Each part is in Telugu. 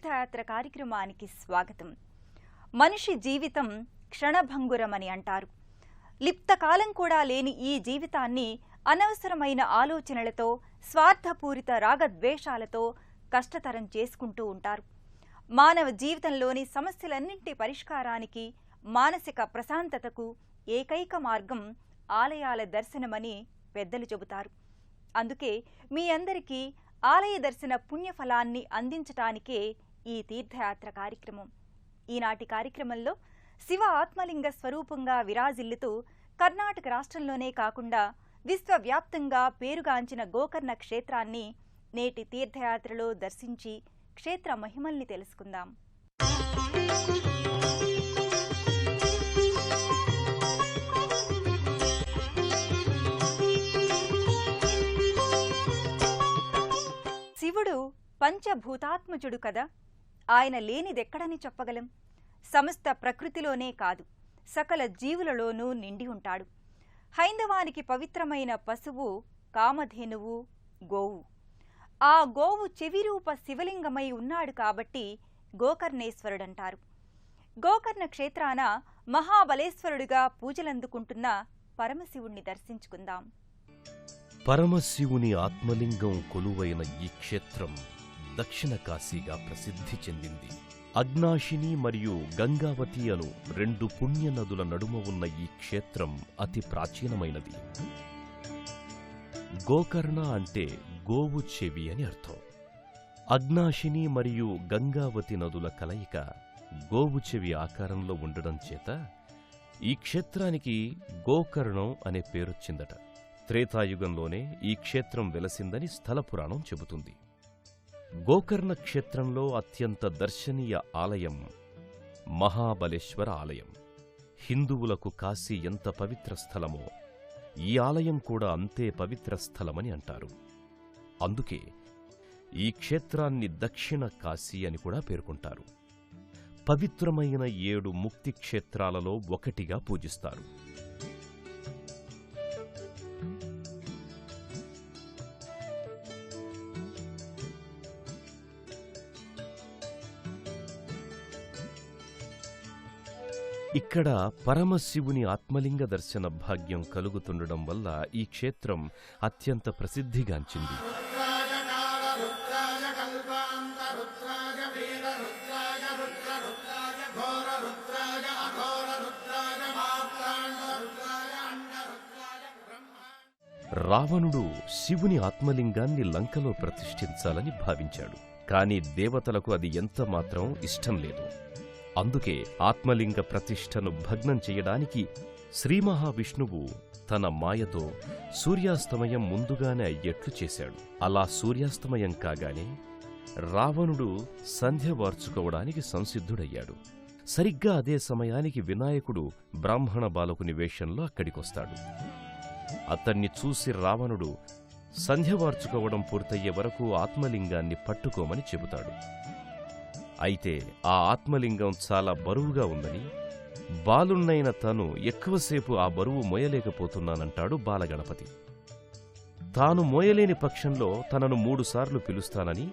తీర్థయాత్ర కార్యక్రమానికి స్వాగతం. మనిషి జీవితం క్షణభంగురమని అంటారు. లిప్తకాలం కూడా లేని ఈ జీవితాన్ని అనవసరమైన ఆలోచనలతో, స్వార్థపూరిత రాగద్వేషాలతో కష్టతరం చేసుకుంటూ ఉంటారు. మానవ జీవితంలోని సమస్యలన్నింటి పరిష్కారానికి, మానసిక ప్రశాంతతకు ఏకైక మార్గం ఆలయాల దర్శనమని పెద్దలు చెబుతారు. అందుకే మీ అందరికీ ఆలయ దర్శన పుణ్యఫలాన్ని అందించటానికే ఈ తీర్థయాత్ర కార్యక్రమం. ఈనాటి కార్యక్రమంలో శివ ఆత్మలింగ స్వరూపంగా విరాజిల్లుతూ కర్ణాటక రాష్ట్రంలోనే కాకుండా విశ్వవ్యాప్తంగా పేరుగాంచిన గోకర్ణ క్షేత్రాన్ని నేటి తీర్థయాత్రలో దర్శించి క్షేత్ర మహిమల్ని తెలుసుకుందాం. శివుడు పంచభూతాత్మజుడు కదా. ఆయన లేనిదెక్కడని చెప్పగలం. సమస్త ప్రకృతిలోనే కాదు, సకల జీవులలోనూ నిండి ఉంటాడు. హైందవానికి పవిత్రమైన పశువు కామధేనువు, గోవు. ఆ గోవు చెవిరూప శివలింగమై ఉన్నాడు కాబట్టి గోకర్ణేశ్వరుడంటారు. గోకర్ణ క్షేత్రాన మహాబలేశ్వరుడిగా పూజలందుకుంటున్న పరమశివుణ్ణి దర్శించుకుందాం. పరమశివుని ఆత్మలింగం కొలువైన ఈ క్షేత్రం దక్షిణ కాశీగా ప్రసిద్ధి చెందింది. అగ్నాశిని మరియు గంగావతి అను రెండు పుణ్య నదుల నడుమ ఉన్న ఈ క్షేత్రం అతి ప్రాచీనమైనది. గోకర్ణ అంటే గోవు చెవి అని అర్థం. అగ్నాశిని మరియు గంగావతి నదుల కలయిక గోవు చెవి ఆకారంలో ఉండడం చేత ఈ క్షేత్రానికి గోకర్ణం అనే పేరొచ్చిందట. త్రేతాయుగంలోనే ఈ క్షేత్రం వెలసిందని స్థల పురాణం చెబుతుంది. గోకర్ణ క్షేత్రంలో అత్యంత దర్శనీయ ఆలయం మహాబలేశ్వర ఆలయం. హిందువులకు కాశీ ఎంత పవిత్ర స్థలమో ఈ ఆలయం కూడా అంతే పవిత్ర స్థలమని అంటారు. అందుకే ఈ క్షేత్రాన్ని దక్షిణ కాశీ అని కూడా పేర్కొంటారు. పవిత్రమైన 7 ముక్తి క్షేత్రాలలో ఒకటిగా పూజిస్తారు. ఇక్కడ పరమశివుని ఆత్మలింగ దర్శన భాగ్యం కలుగుతుండడం వల్ల ఈ క్షేత్రం అత్యంత ప్రసిద్ధిగాంచింది. రావణుడు శివుని ఆత్మలింగాన్ని లంకలో ప్రతిష్ఠించాలని భావించాడు. కాని దేవతలకు అది ఎంతమాత్రం ఇష్టం లేదు. అందుకే ఆత్మలింగ ప్రతిష్టను భగ్నం చెయ్యడానికి శ్రీ మహావిష్ణువు తన మాయతో సూర్యాస్తమయం ముందుగానే అయ్యేట్లు చేశాడు. అలా సూర్యాస్తమయం కాగానే రావణుడు సంధ్య వార్చుకోవడానికి సంసిద్ధుడయ్యాడు. సరిగ్గా అదే సమయానికి వినాయకుడు బ్రాహ్మణ బాలకుని వేషంలో అక్కడికొస్తాడు. అతన్ని చూసి రావణుడు సంధ్య వార్చుకోవడం పూర్తయ్యే వరకు ఆత్మలింగాన్ని పట్టుకోమని చెబుతాడు. అయితే ఆ ఆత్మలింగం చాలా బరువుగా ఉందని బాలున్నైన తను ఎక్కువసేపు ఆ బరువు మోయలేకపోతున్నానంటాడు బాలగణపతి. తాను మోయలేని పక్షంలో తనను 3 సార్లు పిలుస్తానని,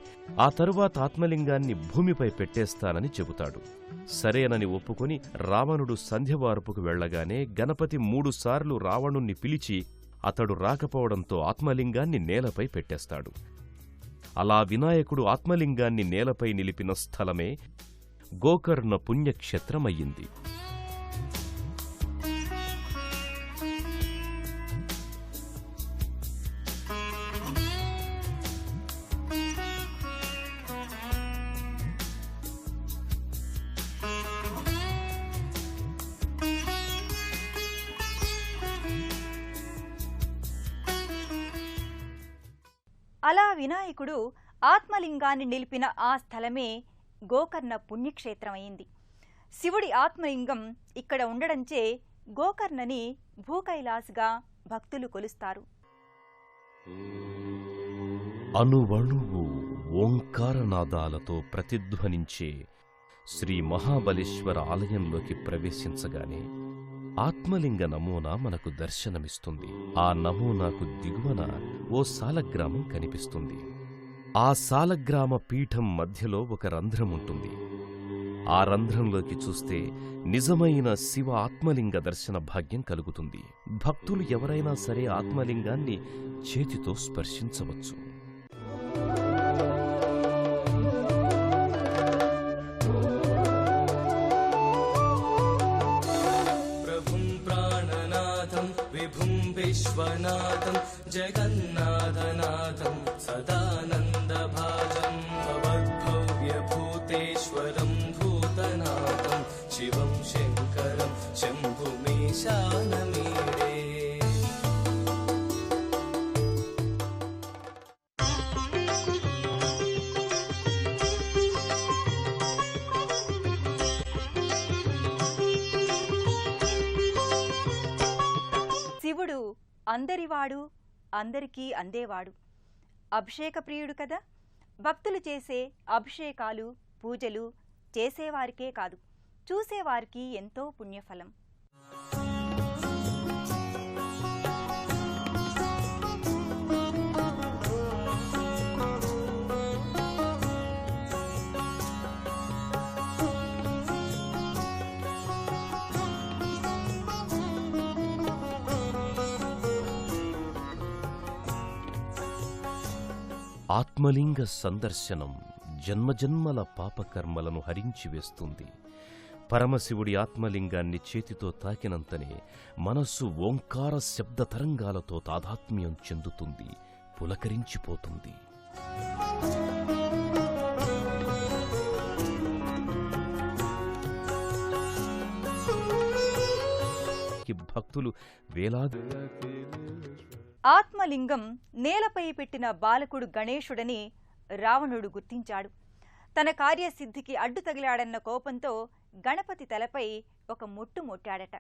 ఆ తరువాత ఆత్మలింగాన్ని భూమిపై పెట్టేస్తానని చెబుతాడు. సరేనని ఒప్పుకొని రావణుడు సంధ్యవార్పుకు వెళ్లగానే గణపతి 3 సార్లు రావణుణ్ణి పిలిచి అతడు రాకపోవడంతో ఆత్మలింగాన్ని నేలపై పెట్టేస్తాడు. అలా వినాయకుడు ఆత్మలింగాన్ని నేలపై నిలిపిన స్థలమే గోకర్ణ పుణ్యక్షేత్రమయ్యింది. అలా వినాయకుడు ఆత్మలింగాన్ని నిలిపిన ఆ స్థలమే గోకర్ణ పుణ్యక్షేత్రమైంది. శివుడి ఆత్మలింగం ఇక్కడ ఉండడంచే గోకర్ణని భూకైలాస్గా భక్తులు కొలుస్తారు. అణువణువు ఓంకారనాదాలతో ప్రతిధ్వనించే శ్రీ మహాబలేశ్వర ఆలయంలోకి ప్రవేశించగానే ఆత్మలింగ నమూనా మనకు దర్శనమిస్తుంది. ఆ నమూనాకు దిగువన ఓ సాలగ్రామం కనిపిస్తుంది. ఆ సాలగ్రామ పీఠం మధ్యలో ఒక రంధ్రం ఉంటుంది. ఆ రంధ్రంలోకి చూస్తే నిజమైన శివ ఆత్మలింగ దర్శన భాగ్యం కలుగుతుంది. భక్తులు ఎవరైనా సరే ఆత్మలింగాన్ని చేతితో స్పర్శించవచ్చు. విశ్వనాథం జగన్నాథనాథం సదానందభాజం భవద్భవ్యభూతేశ్వరం భూతనాథం శివం శంకరం శంభుమీశానమీడే. శివుడు అందరివాడు, అందరికీ అందేవాడు. అభిషేక ప్రియుడు కదా. భక్తులు చేసే అభిషేకాలు, పూజలు చేసేవారికే కాదు, చూసేవారికి ఎంతో పుణ్యఫలం. ఆత్మలింగ సందర్శనం జన్మజన్మల పాపకర్మలను హరించివేస్తుంది. పరమశివుడి ఆత్మలింగాన్ని చేతితో తాకినంతనే మనస్సు ఓంకార శబ్ద తరంగాలతో తాదాత్మ్యం చెందుతుంది, పులకరించిపోతుంది. భక్తులు వేలాది. ఆత్మలింగం నేలపై పెట్టిన బాలకుడు గణేశుడని రావణుడు గుర్తించాడు. తన కార్యసిద్ధికి అడ్డు తగిలాడన్న కోపంతో గణపతి తలపై ఒక ముట్టు మొట్టాడట.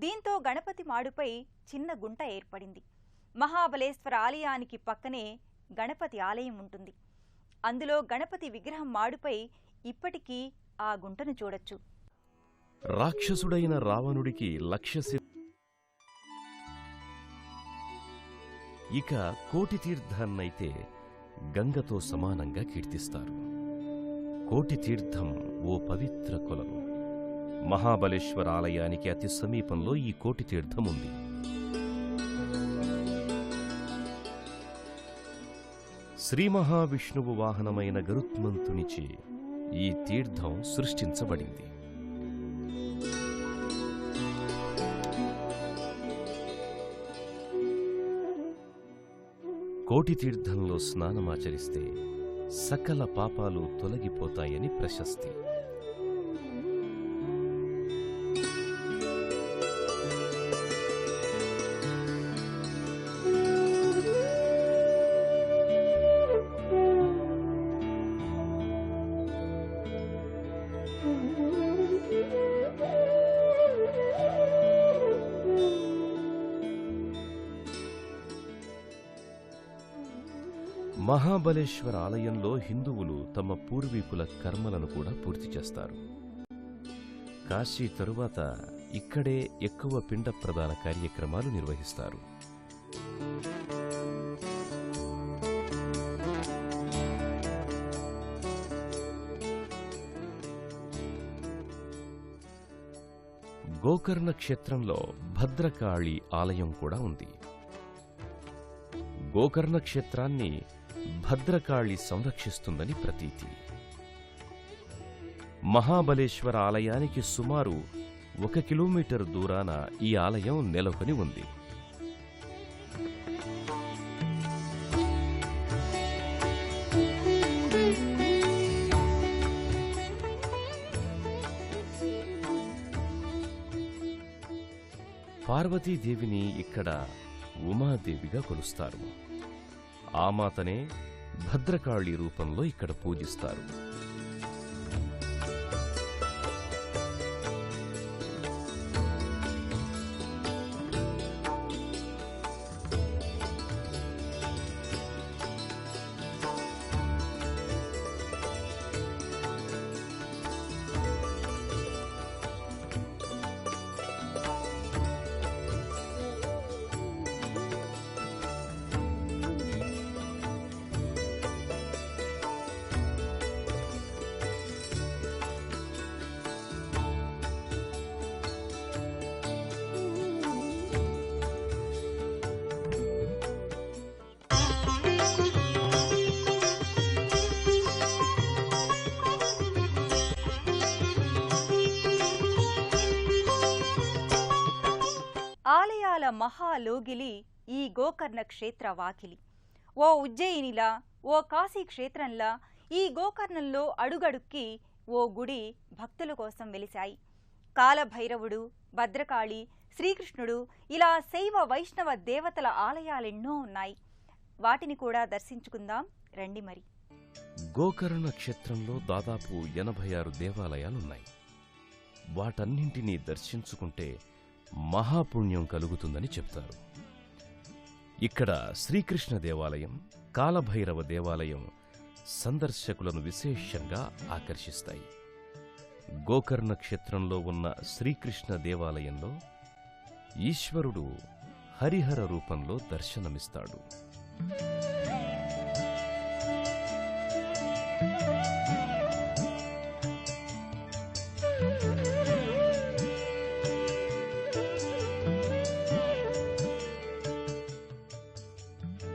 దీంతో గణపతి మాడుపై చిన్న గుంట ఏర్పడింది. మహాబలేశ్వర ఆలయానికి పక్కనే గణపతి ఆలయం ఉంటుంది. అందులో గణపతి విగ్రహం మాడుపై ఇప్పటికీ ఆ గుంటను చూడొచ్చు. రాక్షసుడైన రావణుడికి లక్ష్యసిద్ధి. ఇక కోటి తీర్థాన్నైతే గంగతో సమానంగా కీర్తిస్తారు. కోటి తీర్థం ఓ పవిత్ర కొలను. మహాబలేశ్వర ఆలయానికి అతి సమీపంలో ఈ కోటి తీర్థం ఉంది. శ్రీ మహావిష్ణువు వాహనమైన గరుత్మంతునిచే ఈ తీర్థం సృష్టించబడింది. కోటి తీర్థంలో స్నానమాచరిస్తే సకల పాపాలు తొలగిపోతాయని ప్రశస్తి. మహాబలేశ్వర ఆలయంలో హిందువులు తమ పూర్వీకుల కర్మలను కూడా పూర్తి చేస్తారు. కాశీ తరువాత ఇక్కడే ఎక్కువ పిండ ప్రదాన కార్యక్రమాలు నిర్వహిస్తారు. గోకర్ణ క్షేత్రంలో భద్రకాళి ఆలయం కూడా ఉంది. గోకర్ణ క్షేత్రాన్ని భద్రకాళి సంరక్షిస్తుందని ప్రతీతి. మహాబలేశ్వర ఆలయానికి సుమారు 1 కిలోమీటర్ దూరాన ఈ ఆలయం నెలకొని ఉంది. పార్వతీదేవిని ఇక్కడ ఉమాదేవిగా కొలుస్తారు. ఆ మాతనే భద్రకాళి రూపంలో ఇక్కడ పూజిస్తారు. అందాల మహాలోగిలి ఈ గోకర్ణ క్షేత్ర వాకిలి. ఓ ఉజ్జయినిలా, ఓ కాశీ క్షేత్రంలా ఈ గోకర్ణంలో అడుగడుక్కి ఓ గుడి భక్తుల కోసం వెలిశాయి. కాలభైరవుడు, భద్రకాళి, శ్రీకృష్ణుడు ఇలా శైవ వైష్ణవ దేవతల ఆలయాలెన్నో ఉన్నాయి. వాటిని కూడా దర్శించుకుందాం రండి మరి. గోకర్ణ క్షేత్రంలో దాదాపు 86 దేవాలయాలున్నాయి. వాటన్నింటినీ దర్శించుకుంటే మహాపుణ్యం కలుగుతుందని చెప్తారు. ఇక్కడ శ్రీకృష్ణ దేవాలయం, కాలభైరవ దేవాలయం సందర్శకులను విశేషంగా ఆకర్షిస్తాయి. గోకర్ణ క్షేత్రంలో ఉన్న శ్రీకృష్ణ దేవాలయంలో ఈశ్వరుడు హరిహర రూపంలో దర్శనమిస్తాడు.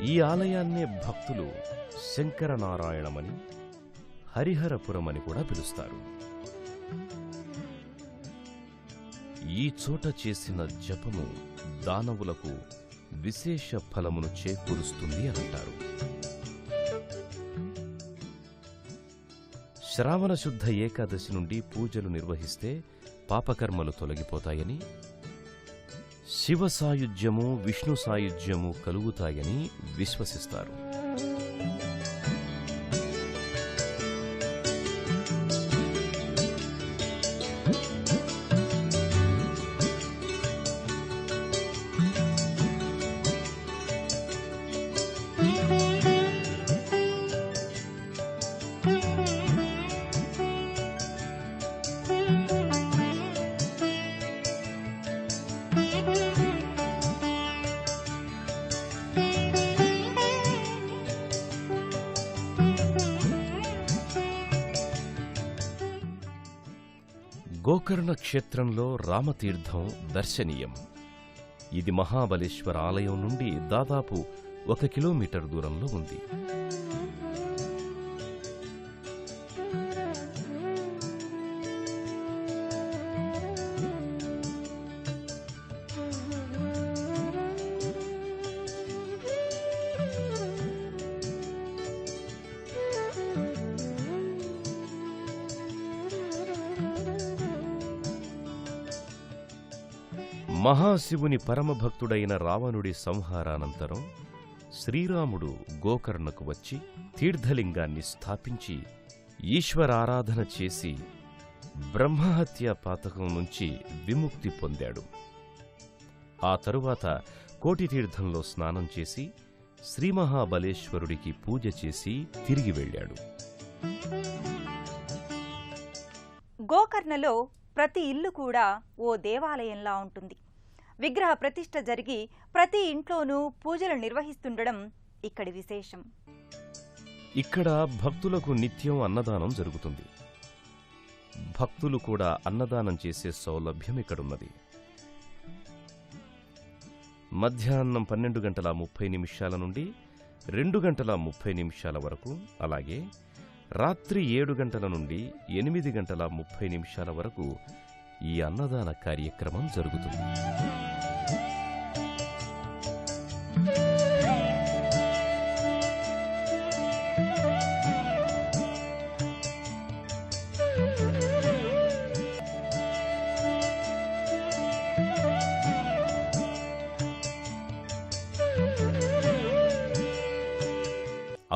ఈ ఆలయాన్నే భక్తులు శంకరనారాయణమని, హరిహరపురమని కూడా పిలుస్తారు. ఈ చోట చేసిన జపము దానవులకు విశేష ఫలమును చేకూరుస్తుంది అంటారు. శ్రావణ శుద్ధ ఏకాదశి నుండి పూజలు నిర్వహిస్తే పాపకర్మలు తొలగిపోతాయని, శివ సాయుధ్యము, విష్ణు సాయుధ్యము కలుగుతాయని విశ్వసిస్తారు. గోకర్ణ క్షేత్రంలో రామతీర్థం దర్శనీయం. ఇది మహాబలేశ్వర ఆలయం నుండి దాదాపు 1 కిలోమీటర్ దూరంలో ఉంది. మహాశివుని పరమభక్తుడైన రావణుడి సంహారానంతరం శ్రీరాముడు గోకర్ణకు వచ్చి తీర్థలింగాన్ని స్థాపించి ఈశ్వరారాధన చేసి బ్రహ్మహత్యా పాతకం నుంచి విముక్తి పొందాడు. ఆ తరువాత కోటితీర్థంలో స్నానం చేసి శ్రీమహాబలేశ్వరుడికి పూజ చేసి తిరిగి వెళ్ళాడు. గోకర్ణలో ప్రతి ఇల్లు కూడా ఓ దేవాలయంలా ఉంటుంది. విగ్రహ ప్రతిష్ఠ జరిగి ప్రతి ఇంట్లోనూ పూజలు నిర్వహిస్తుండడం ఇక్కడి విశేషం. ఇక్కడ భక్తులకు నిత్యం అన్నదానం జరుగుతుంది. భక్తులు కూడా అన్నదానం చేసే సౌలభ్యం ఇక్కడున్నది. మధ్యాహ్నం 12:30 నుండి 2:30 వరకు, అలాగే రాత్రి 7 గంటల నుండి 8:30 వరకు ఈ అన్నదాన కార్యక్రమం జరుగుతుంది.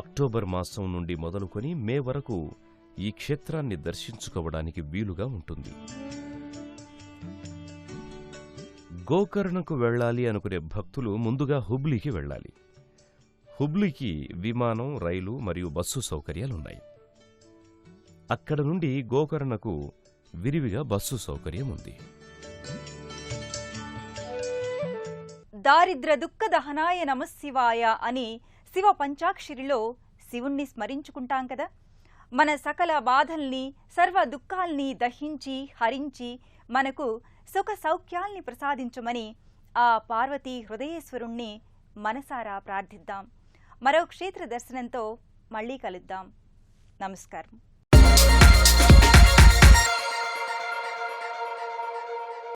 అక్టోబర్ మాసం నుండి మొదలుకొని మే వరకు ఈ క్షేత్రాన్ని దర్శించుకోవడానికి వీలుగా ఉంటుంది. గోకర్ణకు వెళ్ళాలి అనుకునే భక్తులు ముందుగా హుబ్లీకి వెళ్ళాలి. హుబ్లీకి విమానం, రైలు మరియు బస్సు సౌకర్యాలున్నాయి. అక్కడ నుండి గోకర్ణకు విరివిగా బస్సు సౌకర్యం ఉంది. దారిద్ర దుఃఖ దహనాయ నమశివాయ అని శివ పంచాక్షరిలో శివుణ్ణి స్మరించుకుంటాం కదా. మన సకల బాధల్ని, సర్వ దుఃఖాల్ని దహించి హరించి మనకు సుఖ సౌఖ్యాల్ని ప్రసాదించమని ఆ పార్వతీ హృదయేశ్వరుణ్ణి మనసారా ప్రార్థిద్దాం. మరో క్షేత్ర దర్శనంతో మళ్ళీ కలుద్దాం. నమస్కారం.